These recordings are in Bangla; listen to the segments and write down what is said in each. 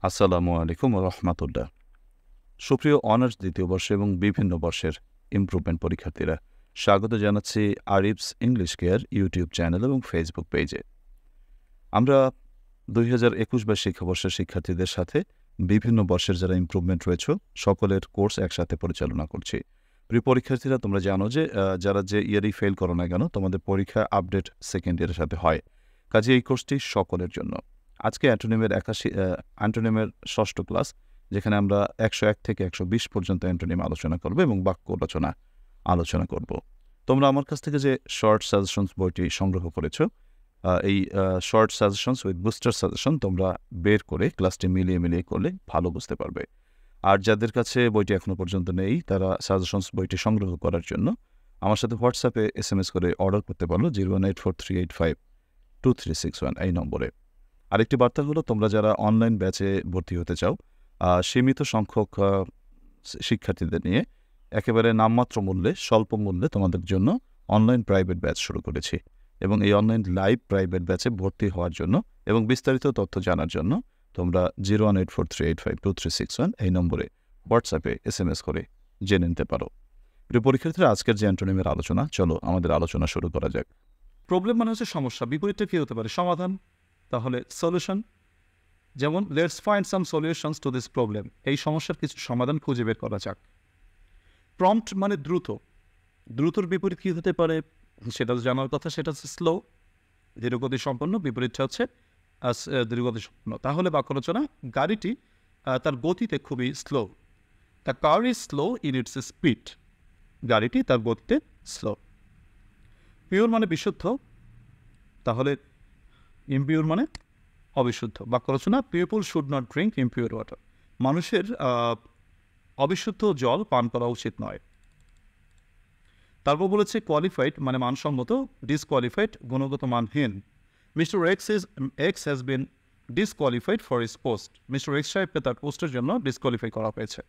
আসসালামু আলাইকুম রহমাতুল্লাহ। সুপ্রিয় অনার্স দ্বিতীয় বর্ষ এবং বিভিন্ন বর্ষের ইমপ্রুভমেন্ট পরীক্ষার্থীরা, স্বাগত জানাচ্ছি Arif's English care YouTube channel এবং ফেসবুক পেজে। আমরা 2021-22 শিক্ষাবর্ষের শিক্ষার্থীদের সাথে বিভিন্ন বর্ষের যারা ইমপ্রুভমেন্ট রয়েছে সকলের কোর্স একসাথে পরিচালনা করছি। প্রিয় পরীক্ষার্থীরা, তোমরা জানো যে যারা যে ইয়ারেই ফেল করো না কেন, তোমাদের পরীক্ষা আপডেট সেকেন্ড ইয়ারের সাথে হয়। কাজে এই কোর্সটি সকলের জন্য। আজকে অ্যান্টোনিমের ষষ্ঠ ক্লাস, যেখানে আমরা 101 থেকে 120 পর্যন্ত অ্যান্টোনিম আলোচনা করব এবং বাক্য রচনা আলোচনা করব। তোমরা আমার কাছ থেকে যে শর্ট সাজেশনস বইটি সংগ্রহ করেছো, এই short suggestions with booster suggestion তোমরা বের করে ক্লাসটি মিলিয়ে করলে ভালো বুঝতে পারবে। আর যাদের কাছে বইটি এখনো পর্যন্ত নেই, তারা সাজেশনস বইটি সংগ্রহ করার জন্য আমার সাথে হোয়াটসঅ্যাপে SMS করে অর্ডার করতে পারো 01843852361 এই নম্বরে। আরেকটি বার্তা হলো, তোমরা যারা অনলাইন ব্যাচে ভর্তি হতে চাও, সীমিত সংখ্যক শিক্ষার্থীদের নিয়ে একেবারে নামমাত্র মূল্যে, স্বল্প মূল্যে তোমাদের জন্য অনলাইন প্রাইভেট ব্যাচ শুরু করেছি। এবং এই অনলাইন লাইভ প্রাইভেট ব্যাচে ভর্তি হওয়ার জন্য এবং বিস্তারিত তথ্য জানার জন্য তোমরা 01843852361 এই নম্বরে হোয়াটসঅ্যাপে SMS করে জেনে নিতে পারো। প্রিয় পরীক্ষার্থীরা, আজকের যে অ্যান্টোনিমের আলোচনা, চলো আমাদের আলোচনা শুরু করা যাক। প্রবলেম মানে হচ্ছে সমস্যা, বিপরীতটা কী হতে পারে? সমাধান। তাহলে সলিউশন, যেমন let's find some solutions to this problem, এই সমস্যার কিছু সমাধান খুঁজে বের করা যাক। প্রম্পট মানে দ্রুত, দ্রুতর বিপরীত কী হতে পারে সেটা জানার কথা, সেটা হচ্ছে স্লো, ধীরগতি সম্পন্ন। বিপরীতটা হচ্ছে ধীরগতি সম্পন্ন। তাহলে বাক্য রচনা, গাড়িটি তার গতিতে খুবই slow. The car is slow in it's speed, গাড়িটি তার গতিতে স্লো। পিওর মানে বিশুদ্ধ, তাহলে ইমপিওর মানে অবিশুদ্ধ। বাক্য রচনা, people should not drink impure water, মানুষের অবিশুদ্ধ জল পান করা উচিত নয়। তারপর বলেছে কোয়ালিফাইড মানে মানসম্মত, ডিসকোয়ালিফাইড গুণগত মানহীন। Mister x has been disqualified for his post, mister x সাহেবকে তার পোস্টের জন্য ডিসকোয়ালিফাই করা হয়েছে।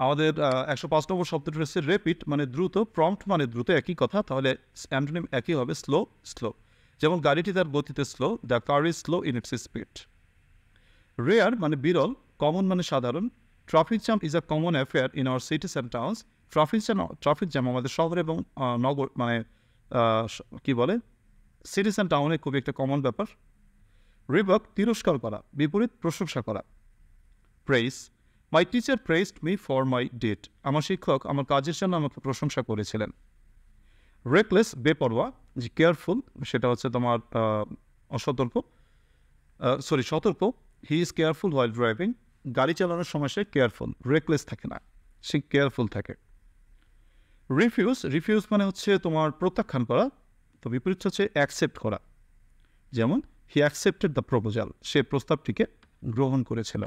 আমাদের 105 নম্বর শব্দটি রয়েছে রেপিড মানে দ্রুত, প্রম্পট মানে দ্রুত, একই কথা। তাহলে অ্যান্টোনিম একই হবে, স্লো স্লো। যেমন গাড়িটি তার গতিতে slow, the car is slow in it's speed. Rare মানে বিরল, কমন মানে সাধারণ। Traffic jam is a common affair in our cities and towns, traffic jam আমাদের শহর এবং নগর মানে কি বলে সিটিস অ্যান্ড টাউনে খুবই একটা কমন ব্যাপার। রিবক তিরস্কার করা, বিপরীত প্রশংসা করা। Praise, my teacher praised me for my date, আমার শিক্ষক আমার কাজের জন্য আমাকে প্রশংসা করেছিলেন। রেকলেস বেপরোয়া, যে কেয়ারফুল সেটা হচ্ছে তোমার অসতর্ক, সতর্ক। He is careful while driving, গাড়ি চালানোর সময় সে কেয়ারফুল, রেকলেস থাকে না, সে কেয়ারফুল থাকে। রিফিউজ মানে হচ্ছে তোমার প্রত্যাখ্যান করা, তো বিপরীত হচ্ছে অ্যাকসেপ্ট করা। যেমন হি অ্যাকসেপ্টেড দ্য প্রপোজাল, সে প্রস্তাবটিকে গ্রহণ করেছিল।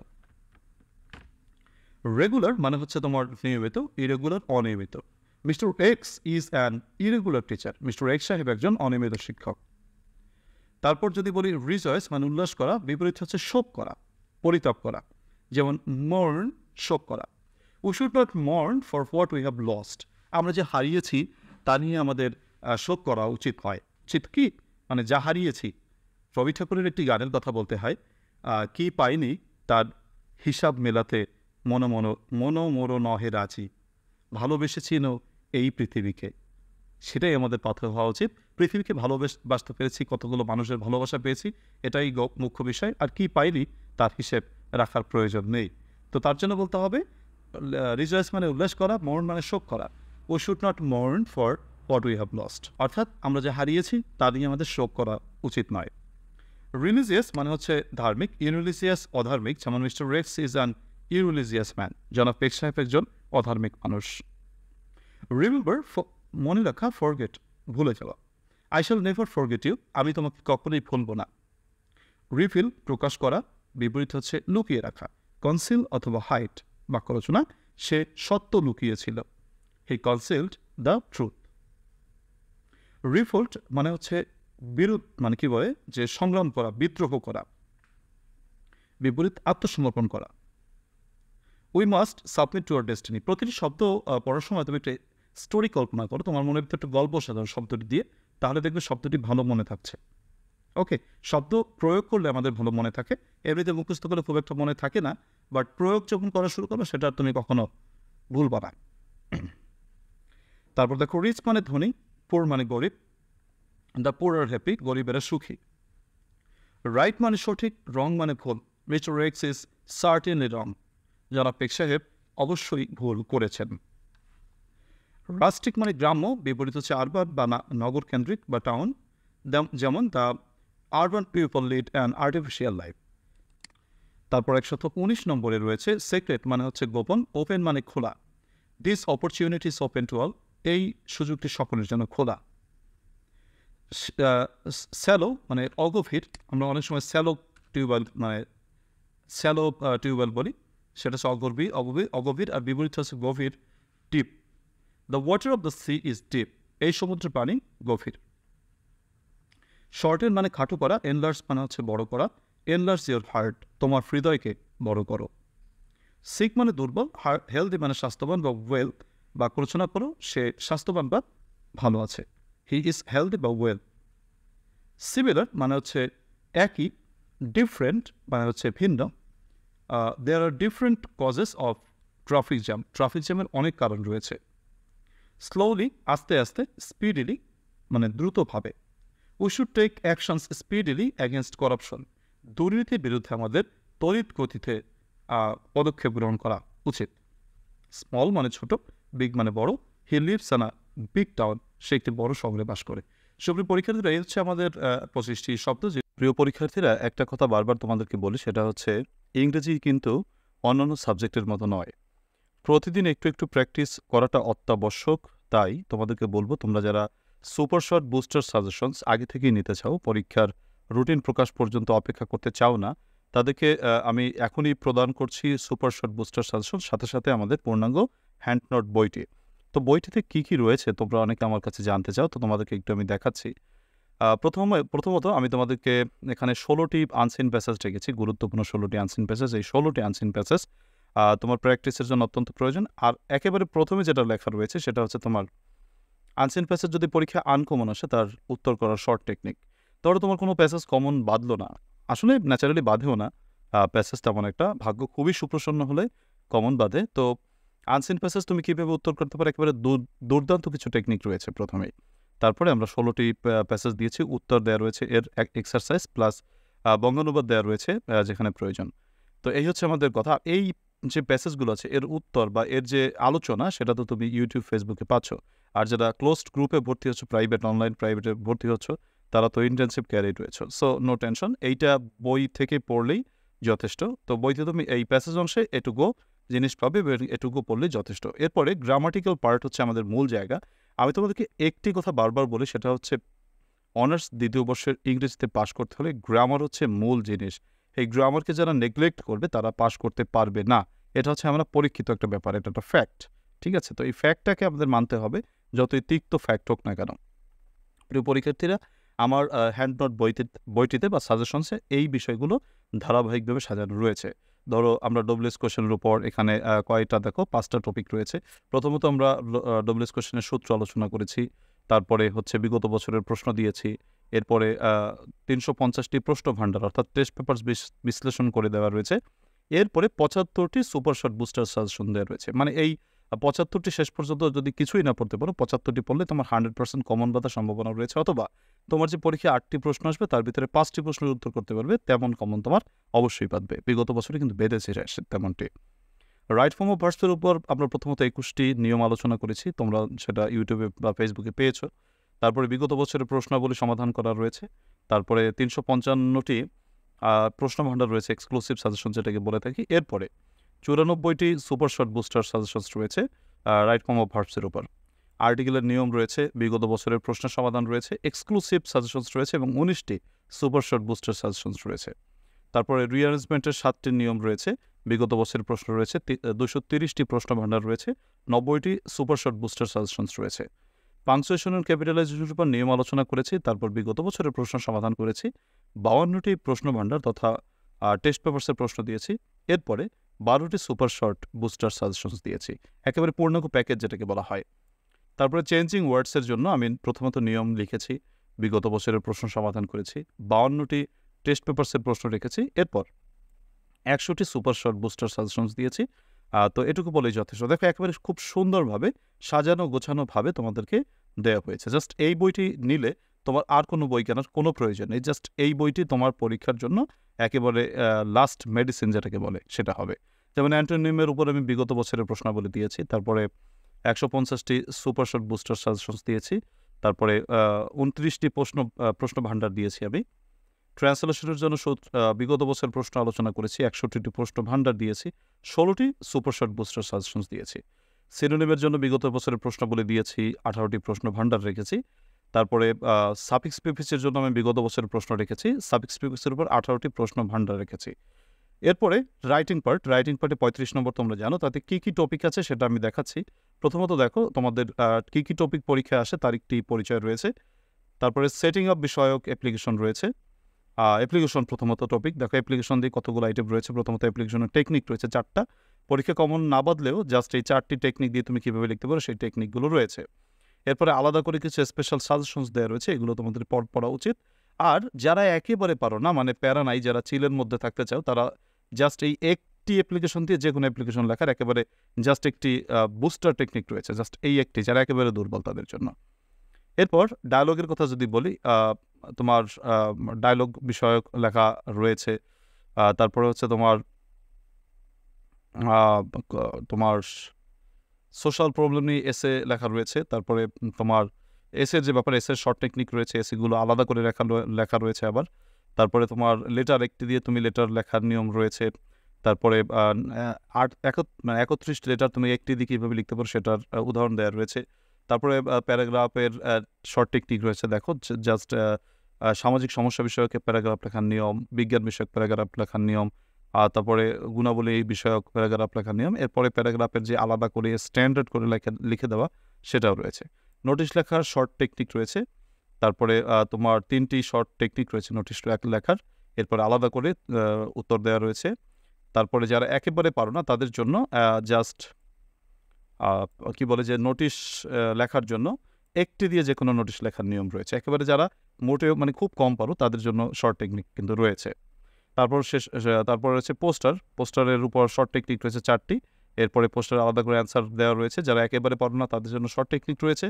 রেগুলার মানে হচ্ছে তোমার নিয়মিত, ইরেগুলার অনিয়মিত। Mister x is an irregular teacher, mister x সাহেব একজন অনিয়মিত শিক্ষক। তারপর যদি বলি রিজয়েস মানে উল্লাস করা, বিপরীত হচ্ছে শোক করা, পরিতাপ করা। যেমন মর্ন, শোক করা। We should not mourn for what we have lost, আমরা যে হারিয়েছি তা নিয়ে আমাদের শোক করা উচিত হয়। উচিত কি মানে যা হারিয়েছি। রবি ঠাকুরের একটি গানের কথা বলতে হয়, কি পাইনি তার হিসাব মেলাতে মনো মোরো নহে রাজি, ভালোবেসেছিল এই পৃথিবীকে। সেটাই আমাদের পথ হওয়া উচিত। পৃথিবীকে ভালোবাসতে পেরেছি, কতগুলো মানুষের ভালোবাসা পেয়েছি, এটাই মুখ্য বিষয়। আর কি পাইনি তার হিসেব রাখার প্রয়োজন নেই। তো তার জন্য বলতে হবে রিজয়েস মানে উল্লাস করা, মর্ন মানে শোক করা। We should not mourn for what we have lost, অর্থাৎ আমরা যে হারিয়েছি তা নিয়ে আমাদের শোক করা উচিত নয়। রিলিজিয়াস মানে হচ্ছে ধার্মিক, ইউরিলিজিয়াস অধার্মিক। যেমন Mister Rex is an irreligious man, জনাব এক্স সাহেব একজন অধার্মিক মানুষ। রিমেম্বার মনে রাখা, ফরগেট ভুলে যাওয়া। I shall never forget you, আমি তোমাকে কখনোই ভুলব না। রিফিল প্রকাশ করা, বিপরীত হচ্ছে লুকিয়ে রাখা। কনসিল অথবা হাইড, বাক্য রচনা, সে সত্য লুকিয়েছিল। হি কনসিলড দ্য ট্রুথ। রিভোল্ট মানে হচ্ছে বিরোধ, মানে কি বলে যে সংগ্রাম করা, বিদ্রোহ করা। বিপরীত আত্মসমর্পণ করা। We must submit to our destiny, প্রতিটি শব্দ পড়ার সময় তুমি একটা স্টোরি কল্পনা করো, তোমার মনের ভিতরে একটা গল্প সাজাও শব্দটি দিয়ে, তাহলে দেখবে শব্দটি ভালো মনে থাকছে। ওকে, শব্দ প্রয়োগ করলে আমাদের ভালো মনে থাকে, এমনিতে মুখস্থ করলে খুব একটা মনে থাকে না, বাট প্রয়োগ যখন করা শুরু করবে সেটা তুমি কখনো ভুলবা না। তারপর দেখো, রিচ মানে ধনী, পুর মানে গরিব, দ্য পুর আর হ্যাপি, গরিবেরা সুখী। রাইট মানে সঠিক, রং মানে ভুল, মিস্টার এক্স ইজ সার্টেনলি রং, জনাব এক্স সাহেব অবশ্যই ভুল করেছেন। রাস্টিক মানে গ্রাম্য, বিপরীত হচ্ছে আরবান বা নগর কেন্দ্রিক বা টাউন, যেমন the urban people lead an artificial life. তারপর 119 নম্বরে রয়েছে সিক্রেট মানে হচ্ছে গোপন, ওপেন মানে খোলা, this opportunity is open to all, এই সুযোগটি সকলের জন্য খোলা। স্যালো মানে অগভীর, আমরা অনেক সময় স্যালো টিউবওয়েল মানে স্যালো টিউবওয়েল বলি, সেটা হচ্ছে অগভীর, আর বিপরীত হচ্ছে গভীর, deep. The water of the sea is deep, এই সমুদ্রের পানি গভীর। শর্টেন মানে খাটো করা, এনলার্জ মানে হচ্ছে বড় করা, এনলার্জ ইউর হার্ট, তোমার হৃদয়কে বড় করো। সিক মানে দুর্বল, হেলদি মানে স্বাস্থ্যবান বা ওয়েল, বা আলোচনা করো সে স্বাস্থ্যবান বা ভালো আছে, হি ইজ হেলদি বা ওয়েল। সিমিলার মানে হচ্ছে একই, ডিফারেন্ট মানে হচ্ছে ভিন্ন। There are different causes of traffic jam, traffic জ্যামের অনেক কারণ রয়েছে। স্লোলি আস্তে আস্তে, স্পিডিলি মানে দ্রুতভাবে। We should take actions speedily against corruption, দুর্নীতির বিরুদ্ধে আমাদের তড়িৎ গতিতে পদক্ষেপ গ্রহণ করা উচিত। স্মল মানে ছোট, বিগ মানে বড়, he lives in a big town, সে একটি বড় শহরে বাস করে। সুপ্রিয় পরীক্ষার্থীরা, এই হচ্ছে আমাদের 25টি শব্দ। প্রিয় পরীক্ষার্থীরা, একটা কথা বারবার তোমাদেরকে বলি, সেটা হচ্ছে ইংরেজি কিন্তু অন্যান্য সাবজেক্টের মতো নয়। প্রতিদিন একটু একটু প্র্যাকটিস করাটা অত্যাবশ্যক। তাই তোমাদেরকে বলবো, তোমরা যারা সুপার শর্ট বুস্টার সাজেশনস আগে থেকেই নিতে চাও, পরীক্ষার রুটিন প্রকাশ পর্যন্ত অপেক্ষা করতে চাও না, তাদেরকে আমি এখনই প্রদান করছি সুপার শর্ট বুস্টার সাজেশন, সাথে সাথে আমাদের পূর্ণাঙ্গ হ্যান্ড নোট বইটি। তো বইটিতে কী কী রয়েছে তোমরা অনেকে আমার কাছে জানতে চাও, তো তোমাদেরকে একটু আমি দেখাচ্ছি। প্রথমত আমি তোমাদেরকে এখানে 16টি আনসিন প্যাসেজ রেখেছি, গুরুত্বপূর্ণ 16টি আনসিন প্যাসেজ। এই 16টি আনসিন প্যাসেজ তোমার প্র্যাকটিসের জন্য অত্যন্ত প্রয়োজন। আর একেবারে প্রথমে যেটা লেখা রয়েছে সেটা হচ্ছে তোমার আনসিন প্যাসেজ যদি পরীক্ষা আনকমন আসে, তার উত্তর করার শর্ট টেকনিক। ধরো তোমার কোনো প্যাসেজ কমন বাঁধলো না, আসলে ন্যাচারালি বাঁধেও না প্যাসেজ, তেমন একটা ভাগ্য খুবই সুপ্রসন্ন হলে কমন বাঁধে। তো আনসিন প্যাসেজ তুমি কীভাবে উত্তর করতে পারো, একেবারে দুর্দান্ত কিছু টেকনিক রয়েছে প্রথমেই। তারপরে আমরা 16টি প্যাসেজ দিয়েছি, উত্তর দেওয়া রয়েছে, এর এক্সারসাইজ প্লাস বঙ্গানুবাদ দেওয়া রয়েছে যেখানে প্রয়োজন। তো এই হচ্ছে আমাদের কথা। এই যে প্যাসেজগুলো আছে, এর উত্তর বা এর যে আলোচনা, সেটা তো তুমি ইউটিউব, ফেসবুকে পাচ্ছ। আর যারা ক্লোজড গ্রুপে ভর্তি হচ্ছে, অনলাইন প্রাইভেটে ভর্তি হচ্ছ, তারা তো ইন্টার্নশিপ ক্যারিড রয়েছে। সো নো টেনশন, এইটা বই থেকে পড়লেই যথেষ্ট। তো বইতে তুমি এই প্যাসেজ অংশে এটুকু জিনিস পাবে, এটুকু পড়লেই যথেষ্ট। এরপরে গ্রামাটিক্যাল পার্ট হচ্ছে আমাদের মূল জায়গা। আমি তোমাদেরকে একটি কথা বারবার বলি, সেটা হচ্ছে অনার্স দ্বিতীয় বর্ষের ইংরেজিতে পাশ করতে হলে গ্রামার হচ্ছে মূল জিনিস। এই গ্রামারকে যারা নেগলেক্ট করবে তারা পাশ করতে পারবে না। এটা হচ্ছে আমরা পরীক্ষিত একটা ব্যাপার, এটা একটা ফ্যাক্ট, ঠিক আছে? তো এই ফ্যাক্টটাকে আমাদের মানতে হবে, যতই তিক্ত ফ্যাক্ট হোক না কেন। প্রিয় পরীক্ষার্থীরা, আমার হ্যান্ড নোট বইটিতে বা সাজেশনসে এই বিষয়গুলো ধারাবাহিকভাবে সাজানো রয়েছে। ধরো আমরা ডব্লিউএস কোশ্চেনের উপর এখানে কয়টা দেখো, 5টা টপিক রয়েছে। প্রথমত আমরা ডব্লিউএস কোশ্চেনের সূত্র আলোচনা করেছি, তারপরে হচ্ছে বিগত বছরের প্রশ্ন দিয়েছি, এরপরে 350টি প্রশ্ন ভাণ্ডার অর্থাৎ টেস্ট পেপার বিশ্লেষণ করে দেওয়া রয়েছে, এরপরে 75টি সুপার শর্ট বুস্টার সাজেশন দেওয়া রয়েছে। মানে এই 75টি শেষ পর্যন্ত যদি কিছুই না পড়তে পারো, 75টি পড়লে তোমার 100% কমন বাঁধার সম্ভাবনা রয়েছে, অথবা তোমার যে পরীক্ষায় 8টি প্রশ্ন আসবে তার ভিতরে 5টি প্রশ্নের উত্তর করতে পারবে, তেমন কমন তোমার অবশ্যই বাঁধবে। বিগত বছরে কিন্তু বেঁধেছে তেমনটি। রাইট ফর্ম অফ ভার্বসের উপর আমরা প্রথমত 21টি নিয়ম আলোচনা করেছি, তোমরা সেটা ইউটিউবে বা ফেসবুকে পেয়েছো। তারপরে বিগত বছরের প্রশ্নাবলী সমাধান করা রয়েছে। তারপরে 355টি প্রশ্ন ভাণ্ডার রয়েছে, এক্সক্লুসিভ সাজেশন যেটাকে বলে থাকি। এরপরে 94টি সুপার শর্ট বুস্টার সাজেশনস রয়েছে রাইট ফর্ম অফ ভার্বসের উপর। আর্টিকেলের নিয়ম রয়েছে, বিগত বছরের প্রশ্ন সমাধান রয়েছে, এক্সক্লুসিভ সাজেশনস রয়েছে এবং 19টি সুপার শর্ট বুস্টার সাজেশনস রয়েছে। তারপরে রিঅ্যারেঞ্জমেন্টের 7টি নিয়ম রয়েছে, বিগত বছরের প্রশ্ন রয়েছে, 230টি প্রশ্ন ভাণ্ডার রয়েছে, 90টি সুপার শর্ট বুস্টার সাজেশনস রয়েছে। পাংচুয়েশন এন্ড ক্যাপিটালাইজেশনের উপর নিয়ম আলোচনা করেছি, তারপর বিগত বছরের প্রশ্ন সমাধান করেছি, 52টি প্রশ্ন ভাণ্ডার তথা টেস্ট পেপারসের প্রশ্ন দিয়েছি, এরপরে 12টি সুপার শর্ট বুস্টার সাজেশনস দিয়েছি, একেবারে পূর্ণাঙ্গ প্যাকেজ যেটাকে বলা হয়। তারপরে চেঞ্জিং ওয়ার্ডসের জন্য আমি প্রথমত নিয়ম লিখেছি, বিগত বছরের প্রশ্ন সমাধান করেছি, 52টি টেস্ট পেপারসের প্রশ্ন রেখেছি, এরপর 100টি সুপার শর্ট বুস্টার সাজেশনস দিয়েছি। তো এটুকু বলেই যথেষ্ট। দেখো একেবারে খুব সুন্দরভাবে সাজানো গোছানোভাবে তোমাদেরকে দেওয়া হয়েছে। জাস্ট এই বইটি নিলে তোমার আর কোনো বই কেনার কোনো প্রয়োজন নেই। জাস্ট এই বইটি তোমার পরীক্ষার জন্য একেবারে লাস্ট মেডিসিন যেটাকে বলে সেটা হবে। যেমন অ্যান্টোনিমের উপর আমি বিগত বছরের প্রশ্নাবলী দিয়েছি, তারপরে 150টি সুপার শর্ট বুস্টার সাজেশনস দিয়েছি, তারপরে 29টি প্রশ্ন ভাণ্ডার দিয়েছি আমি। ট্রান্সলেশনের জন্য বিগত বছর প্রশ্ন আলোচনা করেছি, 61টি প্রশ্ন ভাণ্ডার দিয়েছি, 16টি সুপার শর্ট বুস্টার সাজেশনস দিয়েছি। সিনোনিমের জন্য বিগত বছরের প্রশ্নাবলী দিয়েছি, 18টি প্রশ্ন ভাণ্ডার রেখেছি। তারপরে সাফিক্স প্রিফিক্সের জন্য আমি বিগত বছরের প্রশ্ন রেখেছি, সাফিক্স প্রিফিক্সের উপর 18টি প্রশ্ন ভাণ্ডার রেখেছি। এরপরে রাইটিং পার্টে 35 নম্বর তোমরা জানো, তাতে কী কী টপিক আছে সেটা আমি দেখাচ্ছি। প্রথমত দেখো তোমাদের কী কী টপিক পরীক্ষায় আসে তার একটি পরিচয় রয়েছে। তারপরে সেটিং আপ বিষয়ক অ্যাপ্লিকেশন রয়েছে। অ্যাপ্লিকেশন প্রথমত টপিক দেখো, অ্যাপ্লিকেশন দিয়ে কতগুলো আইটেম রয়েছে। প্রথমত অ্যাপ্লিকেশনের টেকনিক রয়েছে 4টা, পরীক্ষা কমন না বাদলেও জাস্ট এই 4টি টেকনিক দিয়ে তুমি কীভাবে লিখতে পারো সেই টেকনিকগুলো রয়েছে। এরপরে আলাদা করে কিছু স্পেশাল সাজেশনস দেওয়া রয়েছে, এগুলো তোমাদের পড়া উচিত। আর যারা একেবারে পারো না, মানে প্যারা নাই, যারা চিলের মধ্যে থাকতে চাও, তারা জাস্ট এই একটি অ্যাপ্লিকেশন দিয়ে যে কোনো অ্যাপ্লিকেশন লেখার একেবারে জাস্ট একটি বুস্টার টেকনিক রয়েছে, জাস্ট এই একটি, যারা একেবারে দুর্বল তাদের জন্য। এরপর ডায়লগের কথা যদি বলি, তোমার ডায়লগ বিষয়ক লেখা রয়েছে। তারপরে হচ্ছে তোমার সোশ্যাল প্রবলেম নিয়ে এসে লেখা রয়েছে। তারপরে তোমার এসের যে ব্যাপারে, এসের শর্ট টেকনিক রয়েছে, এসেগুলো আলাদা করে লেখা রয়েছে আবার। তারপরে তোমার লেটার একটি দিয়ে তুমি লেটার লেখার নিয়ম রয়েছে। তারপরে 31 লেটার তুমি একটি দিয়ে কীভাবে লিখতে পারো সেটার উদাহরণ দেওয়া রয়েছে। তারপরে প্যারাগ্রাফের শর্ট টেকনিক রয়েছে, দেখো জাস্ট সামাজিক সমস্যা বিষয়ক প্যারাগ্রাফ লেখার নিয়ম, বিজ্ঞান বিষয়ক প্যারাগ্রাফ লেখার নিয়ম, তারপরে গুণাবলী বিষয়ক প্যারাগ্রাফ লেখার নিয়ম। এরপরে প্যারাগ্রাফের যে আলাদা করে স্ট্যান্ডার্ড করে লিখে দেওয়া সেটাও রয়েছে। নোটিশ লেখার শর্ট টেকনিক রয়েছে। তারপরে তোমার 3টি শর্ট টেকনিক রয়েছে নোটিশ লেখার, এরপরে আলাদা করে উত্তর দেওয়া রয়েছে। তারপরে যারা একেবারে পারো না তাদের জন্য জাস্ট কি বলে যে নোটিশ লেখার জন্য একটি দিয়ে যে কোনো নোটিশ লেখার নিয়ম রয়েছে। একেবারে যারা মোটেও মানে খুব কম পারো তাদের জন্য শর্ট টেকনিক কিন্তু রয়েছে। তারপর রয়েছে পোস্টারের উপর শর্ট টেকনিক রয়েছে 4টি। এরপরে পোস্টার আলাদা করে অ্যান্সার দেওয়া রয়েছে। যারা একেবারে পারো না তাদের জন্য শর্ট টেকনিক রয়েছে,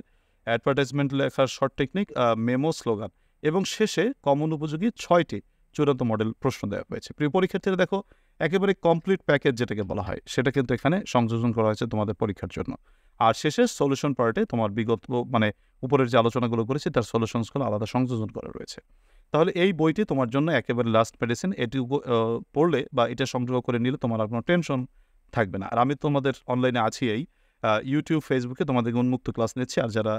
অ্যাডভার্টাইজমেন্ট লেখার শর্ট টেকনিক, মেমো, স্লোগান, এবং শেষে কমন উপযোগী 6টি চূড়ান্ত মডেল প্রশ্ন দেওয়া হয়েছে। প্রিয় পরীক্ষার্থীরা দেখো, একেবারে কমপ্লিট প্যাকেজ যেটাকে বলা হয় সেটা কিন্তু এখানে সংযোজন করা হয়েছে তোমাদের পরীক্ষার জন্য। আর শেষে সলিউশন পার্টে তোমার বিগত মানে উপরের যে আলোচনাগুলো করেছি তার সলিউশনসগুলো আলাদা সংযোজন করা রয়েছে। তাহলে এই বইটি তোমার জন্য একেবারে লাস্ট মেডিসিন। এটি পড়লে বা এটা সংগ্রহ করে নিলে তোমার আর কোনো টেনশন থাকবে না। আর আমি তোমাদের অনলাইনে আছি, এই ইউটিউব, ফেসবুকে তোমাদেরকে উন্মুক্ত ক্লাস নিচ্ছি। আর যারা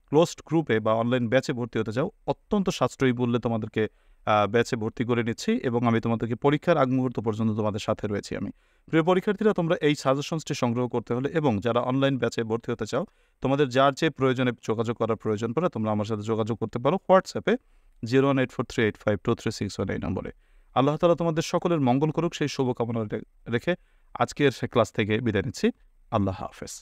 ক্লোজড গ্রুপে বা অনলাইন ব্যাচে ভর্তি হতে চাও, অত্যন্ত সাশ্রয়ী মূল্যে তোমাদেরকে ব্যাচে ভর্তি করে নিচ্ছি, এবং আমি তোমাদেরকে পরীক্ষার আগ মুহূর্ত পর্যন্ত তোমাদের সাথে রয়েছি আমি। প্রিয় পরীক্ষার্থীরা, তোমরা এই সাজেশনসটি সংগ্রহ করতে হলে এবং যারা অনলাইন ব্যাচে ভর্তি হতে চাও, তোমাদের যার যে প্রয়োজনে যোগাযোগ করার প্রয়োজন পড়ে তোমরা আমার সাথে যোগাযোগ করতে পারো হোয়াটসঅ্যাপে 01843852361 এই নম্বরে। আল্লাহ তাআলা তোমাদের সকলের মঙ্গল করুক, সেই শুভকামনা রেখে আজকের ক্লাস থেকে বিদায় নিচ্ছি। আল্লাহ হাফেজ।